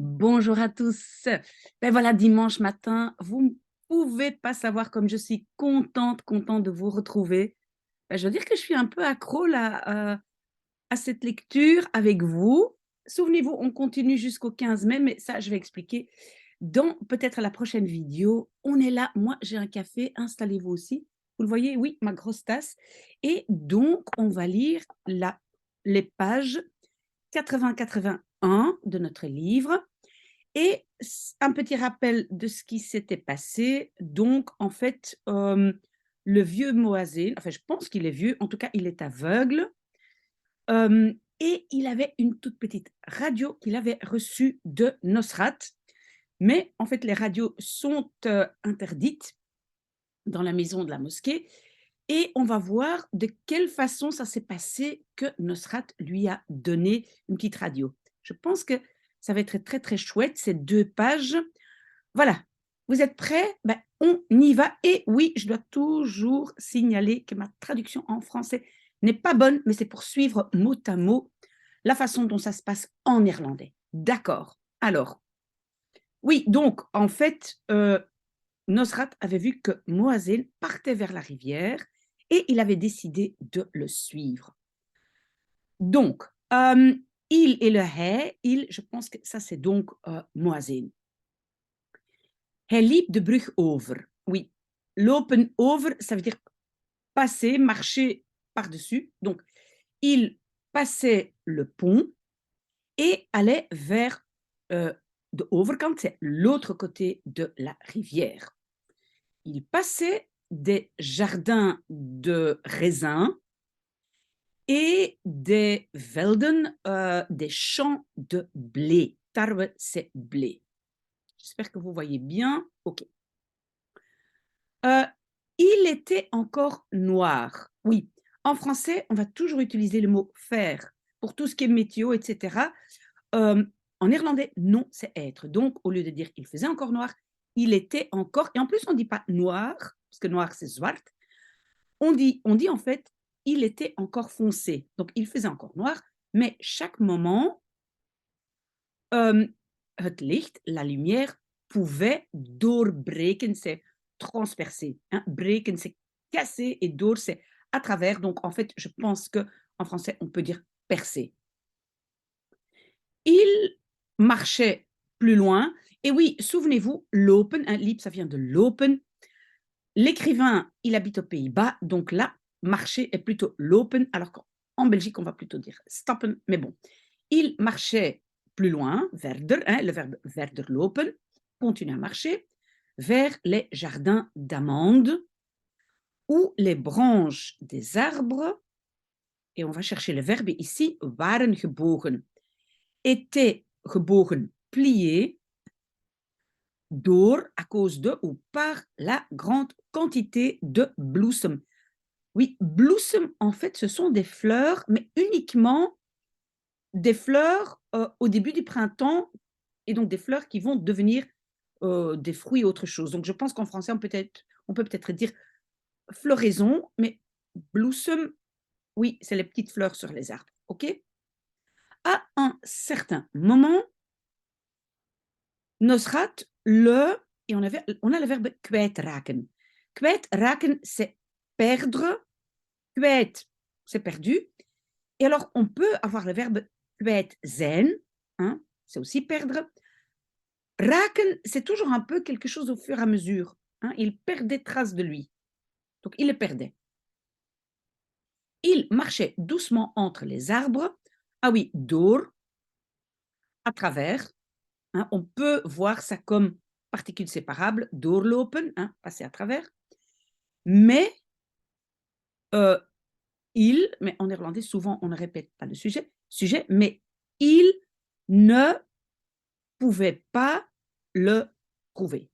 Bonjour à tous. Ben voilà, dimanche matin, vous ne pouvez pas savoir comme je suis contente de vous retrouver. Ben, je veux dire que je suis un peu accro là, à cette lecture avec vous. Souvenez-vous, on continue jusqu'au 15 mai, mais ça, je vais expliquer dans peut-être la prochaine vidéo. On est là, moi j'ai un café, installez-vous aussi. Vous le voyez, oui, ma grosse tasse. Et donc, on va lire les pages 80-81 de notre livre. Et un petit rappel de ce qui s'était passé. Donc, en fait, le vieux Moazé, enfin, je pense qu'il est vieux, en tout cas, il est aveugle. Et il avait une toute petite radio qu'il avait reçue de Nosrat. Mais en fait, les radios sont interdites dans la maison de la mosquée. Et on va voir de quelle façon ça s'est passé que Nosrat lui a donné une petite radio. Je pense que ça va être très, très chouette, ces 2 pages. Voilà, vous êtes prêts? Ben, on y va. Et oui, je dois toujours signaler que ma traduction en français n'est pas bonne, mais c'est pour suivre mot à mot la façon dont ça se passe en néerlandais. D'accord. Alors, oui, donc en fait, Nosrat avait vu que Moazin partait vers la rivière et il avait décidé de le suivre. Donc, il et le hij, il, je pense que ça c'est donc Moazin. Hij liep de brug over. Oui, lopen over, ça veut dire passer, marcher par-dessus. Donc, il passait le pont et allait vers de overkant, c'est l'autre côté de la rivière. Il passait des jardins de raisins et des velden, des champs de blé. Tarwe, c'est blé. J'espère que vous voyez bien. OK. Il était encore noir. Oui, en français, on va toujours utiliser le mot faire pour tout ce qui est météo, et cetera. En néerlandais, non, c'est être. Donc, au lieu de dire il faisait encore noir, il était encore, et en plus, on ne dit pas noir, parce que noir, c'est zwart. On dit en fait, il était encore foncé. Donc, il faisait encore noir, mais chaque moment, het licht, la lumière, pouvait doorbreken, c'est transpercer. Hein. Breken, c'est casser et door, c'est à travers. Donc, en fait, je pense qu'en français, on peut dire percer. Il marchait plus loin. Et oui, souvenez-vous, lopen, hein, liep, ça vient de lopen. L'écrivain, il habite aux Pays-Bas, donc là, marcher est plutôt lopen, alors qu'en Belgique, on va plutôt dire stappen, mais bon. Il marchait plus loin, verder, hein, le verbe verder lopen, continue à marcher, vers les jardins d'amandes, où les branches des arbres, et on va chercher le verbe ici, waren gebogen, étaient gebogen, pliés, door, à cause de ou par la grande quantité de bloesem. Oui, bloesem, en fait, ce sont des fleurs, mais uniquement des fleurs au début du printemps, et donc des fleurs qui vont devenir des fruits, autre chose. Donc, je pense qu'en français, on peut peut-être dire floraison, mais bloesem, oui, c'est les petites fleurs sur les arbres. OK? À un certain moment, Nosrat, et on a le verbe kwijtraken. Kwijtraken, c'est perdre. Kwijt, c'est perdu. Et alors, on peut avoir le verbe kwijt zijn, hein, c'est aussi perdre. Raken, c'est toujours un peu quelque chose au fur et à mesure. Hein, il perdait trace de lui. Donc, il le perdait. Il marchait doucement entre les arbres. Ah oui, door, à travers. Hein, on peut voir ça comme particule séparable, doorlopen, hein, passer à travers. Mais euh, mais en néerlandais, souvent, on ne répète pas le sujet, mais il ne pouvait pas le trouver.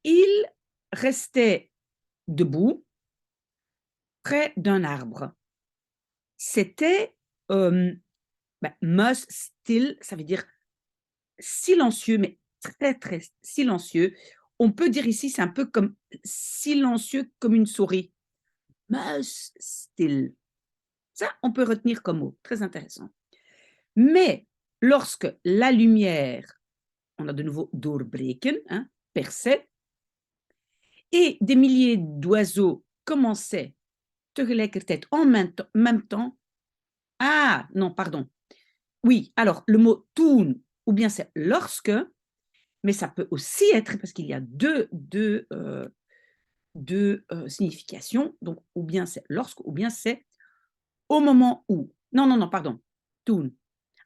Il restait debout près d'un arbre. C'était mus still, ça veut dire silencieux, mais très, très silencieux. On peut dire ici, c'est un peu comme silencieux comme une souris. Mus still. Ça, on peut retenir comme mot. Très intéressant. Mais lorsque la lumière on a de nouveau doorbreken, hein, percer. Et des milliers d'oiseaux commençaient tegelijkertijd en même temps. Ah, non, pardon. Oui, alors le mot toen, ou bien c'est lorsque, mais ça peut aussi être, parce qu'il y a deux significations, donc ou bien c'est lorsque, ou bien c'est au moment où. Non, non, non, pardon. Toen.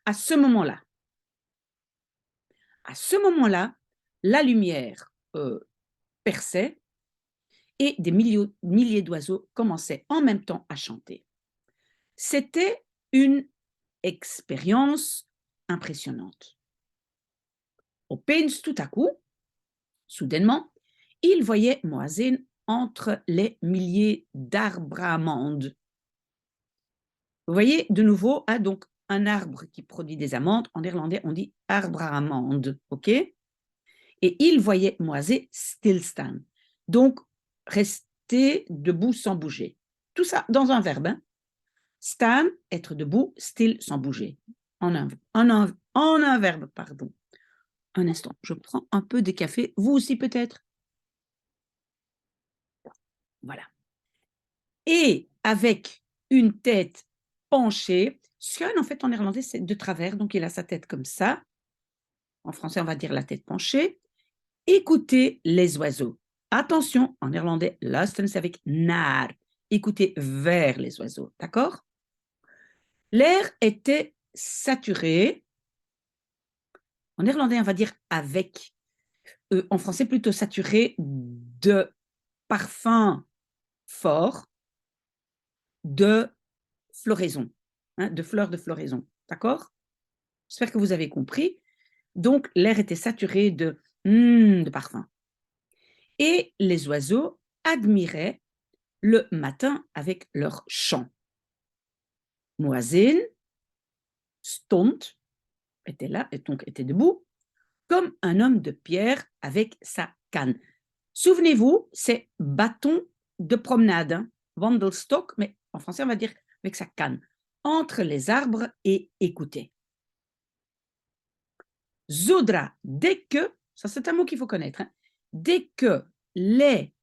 À ce moment-là. À ce moment-là, la lumière perçait et des milliers d'oiseaux commençaient en même temps à chanter. C'était une expérience impressionnante. Opeens, tout à coup, soudainement, il voyait Moazin entre les milliers d'arbres à amandes. Vous voyez, de nouveau, hein, donc un arbre qui produit des amandes, en néerlandais, on dit arbre à amandes, ok? Et il voyait Moazé stilstaan. Donc, rester debout sans bouger. Tout ça dans un verbe. Hein? Staan, être debout, still, sans bouger. En un verbe, pardon. Un instant, je prends un peu de café. Vous aussi peut-être? Voilà. Et avec une tête penchée, schuin, en fait, en néerlandais, c'est de travers, donc il a sa tête comme ça. En français, on va dire la tête penchée. Écoutez les oiseaux. Attention, en néerlandais, luisteren, c'est avec naar. Écoutez vers les oiseaux, d'accord? L'air était saturé. En néerlandais, on va dire avec. En français, plutôt saturé de parfums forts, de floraison, hein, de fleurs de floraison, d'accord? J'espère que vous avez compris. Donc, l'air était saturé de parfums. Et les oiseaux admiraient le matin avec leur chant. Moazin stond, était là, et donc était debout, comme un homme de pierre avec sa canne. Souvenez-vous, c'est bâton de promenade, hein, wandelstok, mais en français on va dire avec sa canne, entre les arbres et écouter. Zodra, dès que, ça c'est un mot qu'il faut connaître, hein, dès que les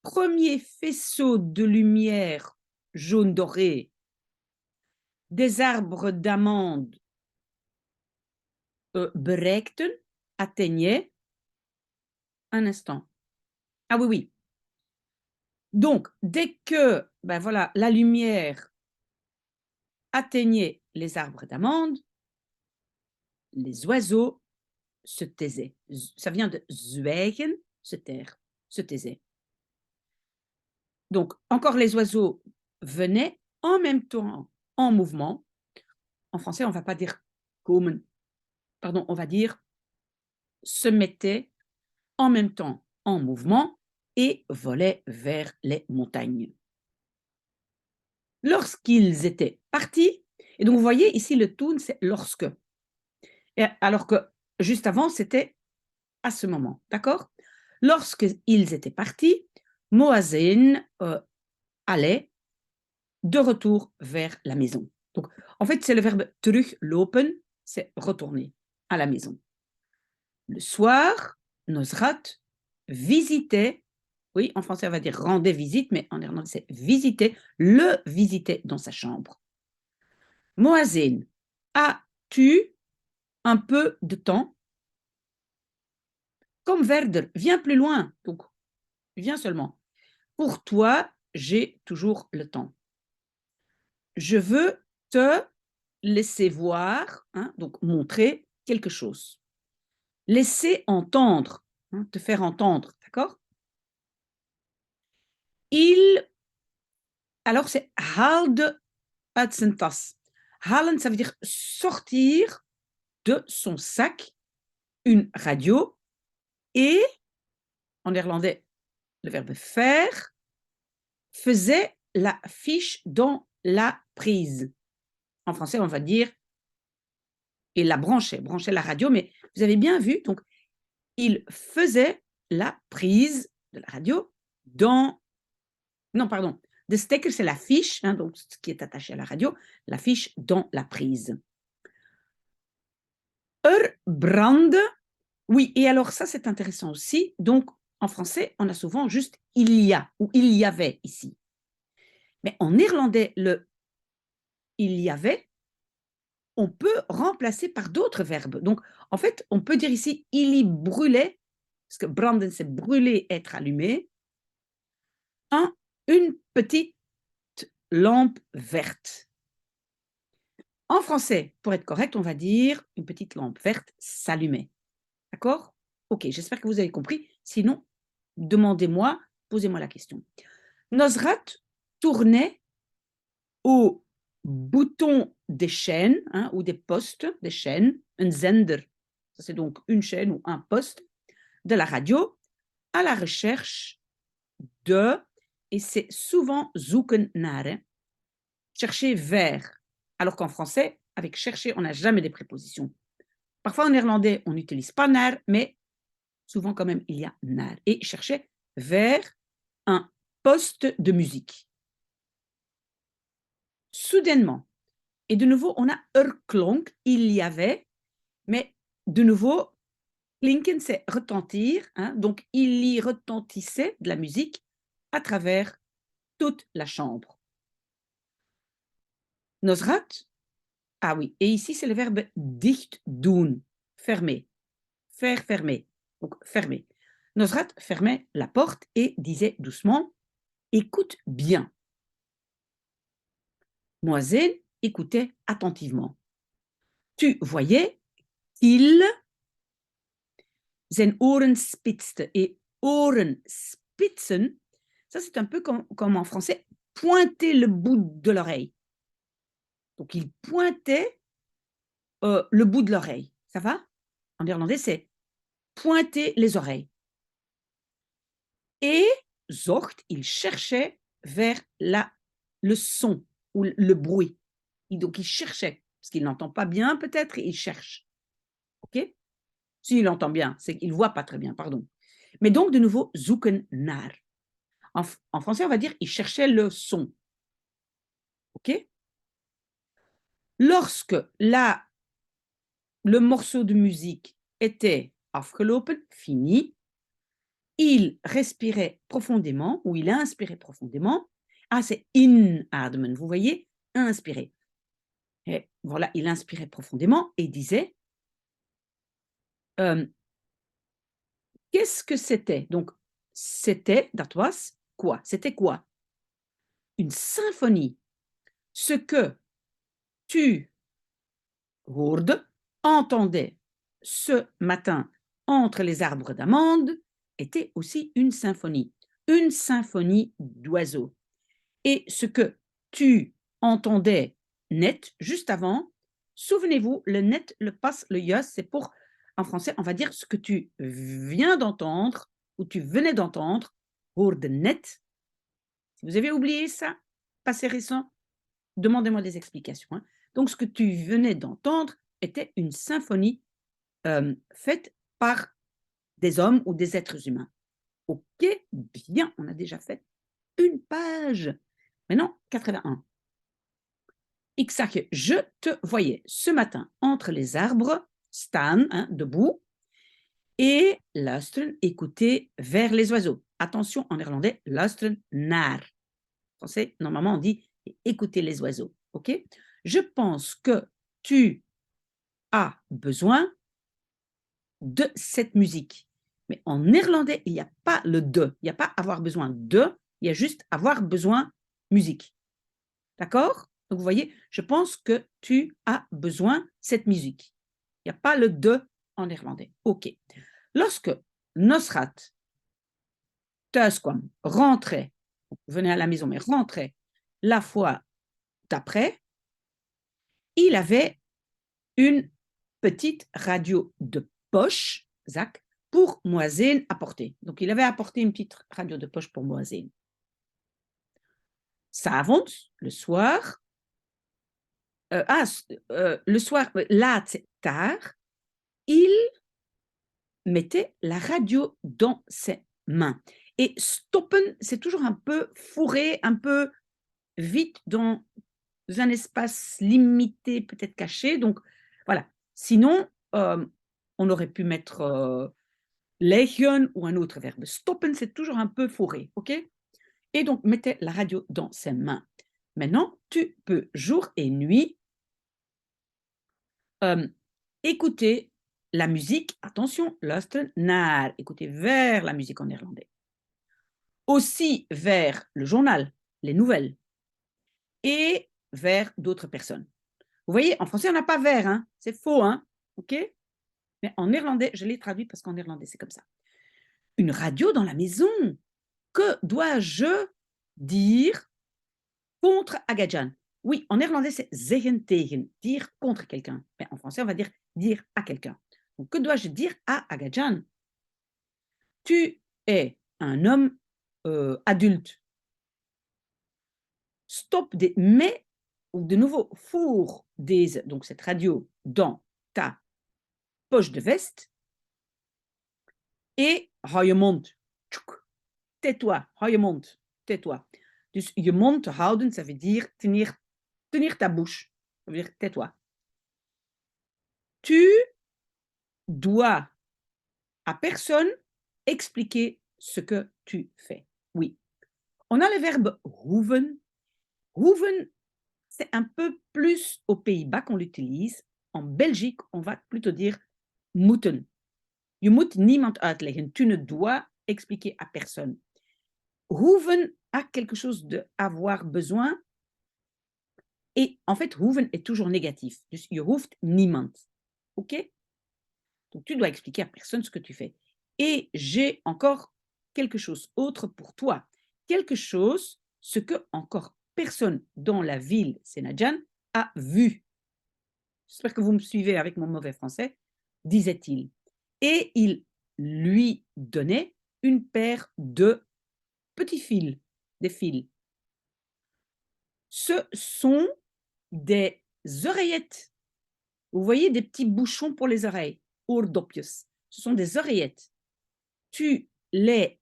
premiers faisceaux de lumière jaune doré des arbres d'amandes bereikten, atteignaient, un instant. Ah oui, oui. Donc, dès que ben voilà, la lumière atteignait les arbres d'amandes, les oiseaux se taisaient. Ça vient de zwijgen, se taire, se taisaient. Donc, encore les oiseaux venaient en même temps en mouvement. En français, on ne va pas dire komen, pardon, on va dire se mettaient en même temps en mouvement et volaient vers les montagnes. Lorsqu'ils étaient partis, et donc vous voyez ici le toen, c'est lorsque. Et alors que juste avant, c'était à ce moment, d'accord? Lorsqu'ils étaient partis, Moazin allait de retour vers la maison. Donc, en fait, c'est le verbe teruglopen, c'est retourner à la maison. Le soir, Nosrat visitait, oui, en français on va dire rendait visite, mais en néerlandais c'est visiter, le visitait dans sa chambre. Moazin, as-tu un peu de temps? Comme Verder, viens plus loin, donc viens seulement. Pour toi, j'ai toujours le temps. Je veux te laisser voir, hein, donc montrer quelque chose. Laisser entendre, hein, te faire entendre, d'accord? Alors c'est haalde uit zijn tas. Halen, ça veut dire sortir de son sac une radio et, en néerlandais, le verbe faire, faisait la fiche dans la prise. En français, on va dire et la branchait la radio, mais vous avez bien vu, donc il faisait la prise de la radio dans... Non, pardon, de stekker, c'est la fiche, hein, donc ce qui est attaché à la radio, la fiche dans la prise. Brandde Oui, et alors ça, c'est intéressant aussi. Donc, en français, on a souvent juste il y a ou il y avait ici. Mais en néerlandais, le il y avait, on peut remplacer par d'autres verbes. Donc, en fait, on peut dire ici il y brûlait, parce que branden, c'est brûler, être allumé, une petite lampe verte. En français, pour être correct, on va dire une petite lampe verte s'allumait. D'accord? Ok, j'espère que vous avez compris. Sinon, demandez-moi, posez-moi la question. Nosrat tournait au bouton des chaînes, hein, ou des postes, des chaînes, un zender, ça c'est donc une chaîne ou un poste de la radio, à la recherche de, et c'est souvent zoeken naar, hein, chercher vers, alors qu'en français, avec chercher, on n'a jamais des prépositions. Parfois en néerlandais, on n'utilise pas naar, mais souvent quand même, il y a naar. Et chercher vers un poste de musique. Soudainement, et de nouveau, on a klonk, il y avait, mais de nouveau, klinken, c'est retentir, hein, donc il y retentissait de la musique à travers toute la chambre. Nosrat, ah oui, et ici c'est le verbe dicht doen, fermer, faire fermer, donc fermer. Nosrat fermait la porte et disait doucement, écoute bien. Moiselle écoutait attentivement. Tu voyais qu'il zijn oren spitste. Et oren spitzen, ça c'est un peu comme en français, pointer le bout de l'oreille. Donc il pointait le bout de l'oreille. Ça va? En néerlandais, c'est pointer les oreilles. Et zocht, il cherchait vers le son ou le bruit. Donc il cherchait, parce qu'il n'entend pas bien peut-être, il cherche. OK? S'il entend bien, c'est qu'il ne voit pas très bien, pardon. Mais donc, de nouveau, zoeken naar. En français, on va dire il cherchait le son. OK? Lorsque le morceau de musique était afgelopen, fini, il respirait profondément ou il inspirait profondément. Ah, c'est inademen, vous voyez? Inspirer. Et voilà, il inspirait profondément et disait qu'est-ce que c'était? Donc, c'était, dat was quoi? C'était quoi? Une symphonie. Ce que tu hoorde, entendais ce matin entre les arbres d'amandes était aussi une symphonie d'oiseaux. Et ce que tu entendais net juste avant, souvenez-vous, le net, le pas, le yos, c'est pour, en français, on va dire ce que tu viens d'entendre ou tu venais d'entendre, hoorde net. Si vous avez oublié ça, passé récent, demandez-moi des explications. Hein. Donc, ce que tu venais d'entendre était une symphonie faite par des hommes ou des êtres humains. Ok, bien, on a déjà fait une page. Maintenant, 81. Ik zag je, je te voyais ce matin entre les arbres, staan, hein, debout, et luisteren, écouter vers les oiseaux. Attention, en néerlandais, luisteren naar. En français, normalement, on dit écouter les oiseaux. Ok? Je pense que tu as besoin de cette musique. Mais en néerlandais, il n'y a pas le de. Il n'y a pas avoir besoin de, il y a juste avoir besoin musique. D'accord? Donc, vous voyez, je pense que tu as besoin de cette musique. Il n'y a pas le de en néerlandais. OK. Lorsque Nosrat, thuis kwam, rentrait, venait à la maison, mais rentrait la fois d'après, il avait une petite radio de poche, Zach, pour Moisine apporter. Donc, il avait apporté une petite radio de poche pour Moisine. S'avonds, le soir, le soir, laat, tard, il mettait la radio dans ses mains. Et stoppen, c'est toujours un peu fourré, un peu vite dans un espace limité, peut-être caché. Donc, voilà. Sinon, on aurait pu mettre leggen ou un autre verbe. Stoppen, c'est toujours un peu fourré, ok? Et donc, mettait la radio dans ses mains. Maintenant, tu peux jour et nuit écouter la musique. Attention, luisteren naar, écouter vers la musique en néerlandais. Aussi vers le journal, les nouvelles, et vers d'autres personnes. Vous voyez, en français, on n'a pas vers, hein? C'est faux, hein? Ok? Mais en néerlandais, je l'ai traduit parce qu'en néerlandais, c'est comme ça. Une radio dans la maison. Que dois-je dire contre Agadjan? Oui, en néerlandais, c'est zeggen tegen, dire contre quelqu'un. Mais en français, on va dire à quelqu'un. Donc, que dois-je dire à Agadjan? Tu es un homme adulte. Stop des mais, ou de nouveau, fourre des, donc cette radio dans ta poche de veste et hou je mond. Tais-toi, hou je mond, tais-toi. Dus je mond te houden, ça veut dire tenir ta bouche. Ça veut dire tais-toi. Tu dois à personne expliquer ce que tu fais. Oui. On a le verbe hoeven. Hoeven, c'est un peu plus aux Pays-Bas qu'on l'utilise. En Belgique, on va plutôt dire moeten. Je moet niemand uitleggen. Tu ne dois expliquer à personne. Hoeven a quelque chose de avoir besoin. Et en fait, hoeven est toujours négatif. Dus je hoeft niemand. OK? Donc, tu dois expliquer à personne ce que tu fais. Et j'ai encore quelque chose autre pour toi. Quelque chose, ce que encore personne dans la ville Sénadjan a vu. J'espère que vous me suivez avec mon mauvais français, disait-il. Et il lui donnait une paire de petits fils, des fils. Ce sont des oreillettes. Vous voyez des petits bouchons pour les oreilles, oordopjes. Ce sont des oreillettes. Tu les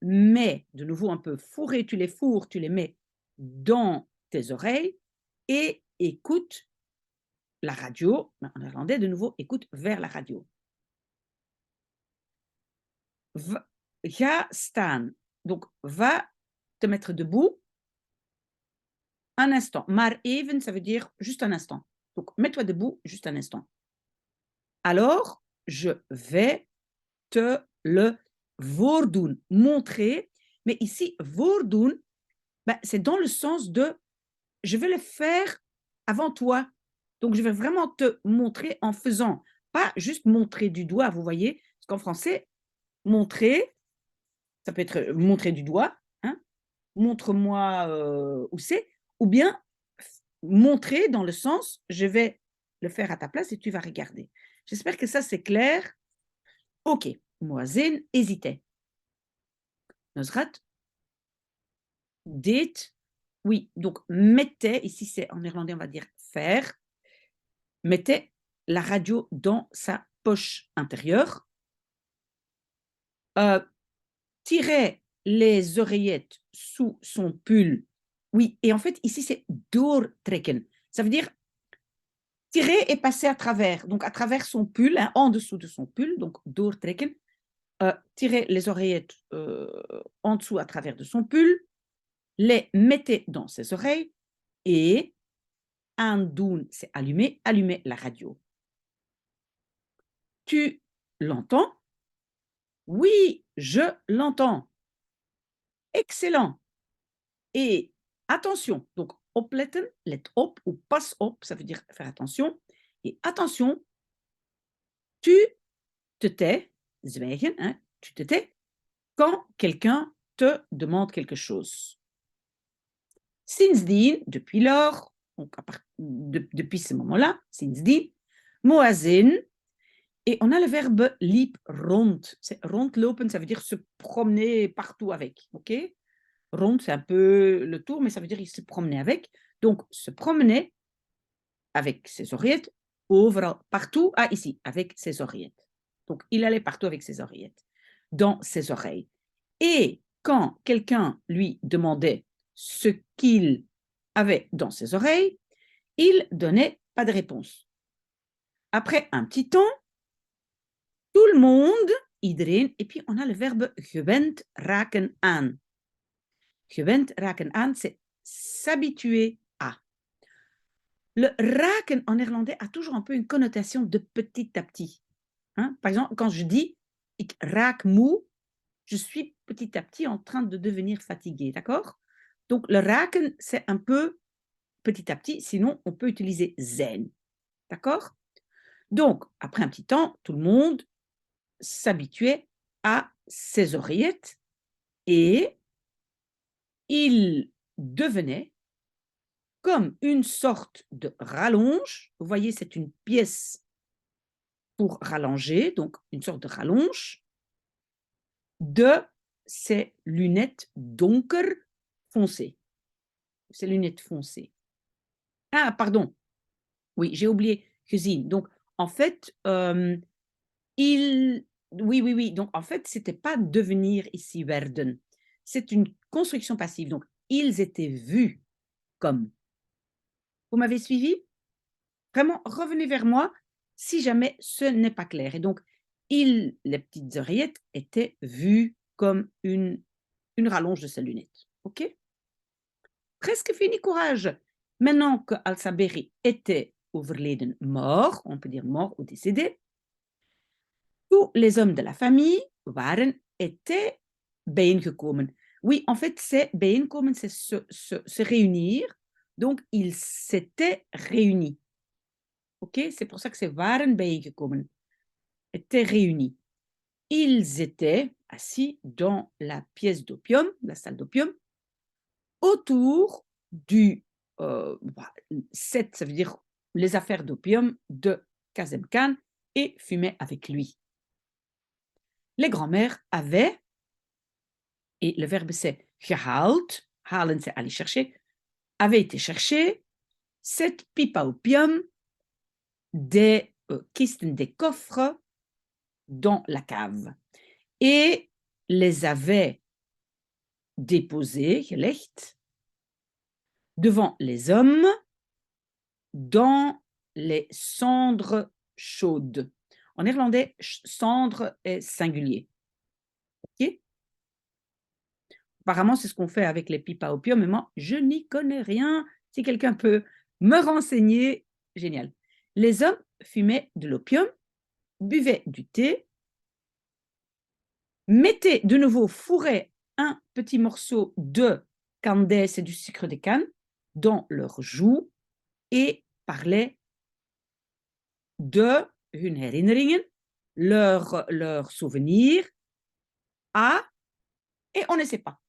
mets, de nouveau un peu fourrés, tu les fourres, tu les mets dans tes oreilles et écoute la radio. En néerlandais, de nouveau, écoute vers la radio. Ga staan. Donc, va te mettre debout un instant. Maar even, ça veut dire juste un instant. Donc, mets-toi debout juste un instant. Alors, je vais te le voordoen, montrer. Mais ici, voordoen, ben, c'est dans le sens de je vais le faire avant toi. Donc, je vais vraiment te montrer en faisant. Pas juste montrer du doigt, vous voyez. Parce qu'en français, montrer, ça peut être montrer du doigt, hein, montre-moi où c'est, ou bien montrer dans le sens je vais le faire à ta place et tu vas regarder. J'espère que ça c'est clair. Ok, Moazin hésitait. Nosrat, dit, oui, donc mettait, ici c'est en néerlandais on va dire faire, mettait la radio dans sa poche intérieure, tirait les oreillettes sous son pull. Oui, et en fait, ici, c'est doortrekken. Ça veut dire tirer et passer à travers. Donc, à travers son pull, hein, en dessous de son pull, donc doortrekken. Tirer les oreillettes en dessous à travers de son pull, les mettait dans ses oreilles et aandoen, c'est allumer, allumer la radio. Tu l'entends? Oui, je l'entends. Excellent. Et attention, donc opletten, let op ou pas op, ça veut dire faire attention. Et attention, tu te tais, zwijgen, hein, tu te tais, quand quelqu'un te demande quelque chose. Sindsdien, depuis lors, donc depuis ce moment-là, sindsdien, Moazin, et on a le verbe liep rond. C'est rondlopen, ça veut dire se promener partout avec, ok? Rond, c'est un peu le tour, mais ça veut dire qu'il se promenait avec. Donc, se promenait avec ses oreillettes, overal, partout, ici, avec ses oreillettes. Donc, il allait partout avec ses oreillettes, dans ses oreilles. Et quand quelqu'un lui demandait ce qu'il avait dans ses oreilles, il donnait pas de réponse. Après un petit temps, Tout le monde, iedereen. Et puis, on a le verbe gewend raken aan. Gewend raken aan, c'est s'habituer à. Le raken en néerlandais a toujours un peu une connotation de petit à petit. Hein? Par exemple, quand je dis ik raak moe, je suis petit à petit en train de devenir fatigué, d'accord? Donc, le raken, c'est un peu petit à petit, sinon on peut utiliser zijn, d'accord? Donc, après un petit temps, tout le monde s'habituait à ses oreillettes et il devenait comme une sorte de rallonge. Vous voyez, c'est une pièce pour rallonger, donc une sorte de rallonge de ces lunettes donker foncées. Ces lunettes foncées. Ah, pardon. Oui, j'ai oublié cuisine. Donc, en fait, il oui, oui, oui. Donc, en fait, c'était pas devenir ici werden. C'est une construction passive. Donc, ils étaient vus comme. Vous m'avez suivi? Vraiment, revenez vers moi si jamais ce n'est pas clair. Et donc, ils, les petites oreillettes, étaient vues comme une rallonge de ses lunettes. OK? Presque fini, courage. Maintenant que Al-Saberi était overleden mort, on peut dire mort ou décédé, tous les hommes de la famille étaient bijeengekomen. Oui, en fait, c'est bijeenkomen, c'est se réunir. Donc, ils s'étaient réunis. OK? C'est pour ça que c'est waren bijeengekomen. Étaient réunis. Ils étaient assis dans la pièce d'opium, la salle d'opium, autour du set, ça veut dire les affaires d'opium de Kazem Khan, et fumaient avec lui. Les grands-mères avaient, et le verbe c'est gehaald, halen c'est aller chercher, avait été chercher cette pipe à opium des kisten, des coffres dans la cave, et les avait déposés, gelegd, devant les hommes dans les cendres chaudes. En néerlandais, cendre est singulier. OK? Apparemment, c'est ce qu'on fait avec les pipes à opium, mais moi, je n'y connais rien. Si quelqu'un peut me renseigner, génial. Les hommes fumaient de l'opium, buvaient du thé, mettaient de nouveau, fourraient un petit morceau de candès, c'est du sucre de canne, dans leurs joues et parlaient de hun herinneringen, leurs souvenirs, et on ne sait pas.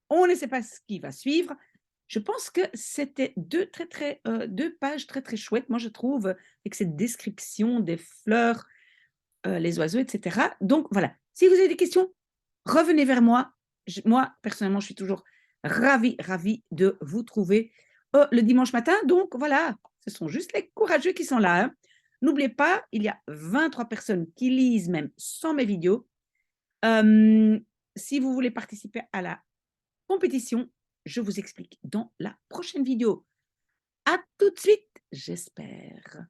On ne sait pas ce qui va suivre. Je pense que c'était deux pages très, très chouettes, moi, je trouve, avec cette description des fleurs, les oiseaux, etc. Donc, voilà. Si vous avez des questions, revenez vers moi. Moi, personnellement, je suis toujours ravie de vous trouver le dimanche matin. Donc, voilà, ce sont juste les courageux qui sont là. Hein. N'oubliez pas, il y a 23 personnes qui lisent même sans mes vidéos. Si vous voulez participer à la compétition, je vous explique dans la prochaine vidéo. À tout de suite, j'espère.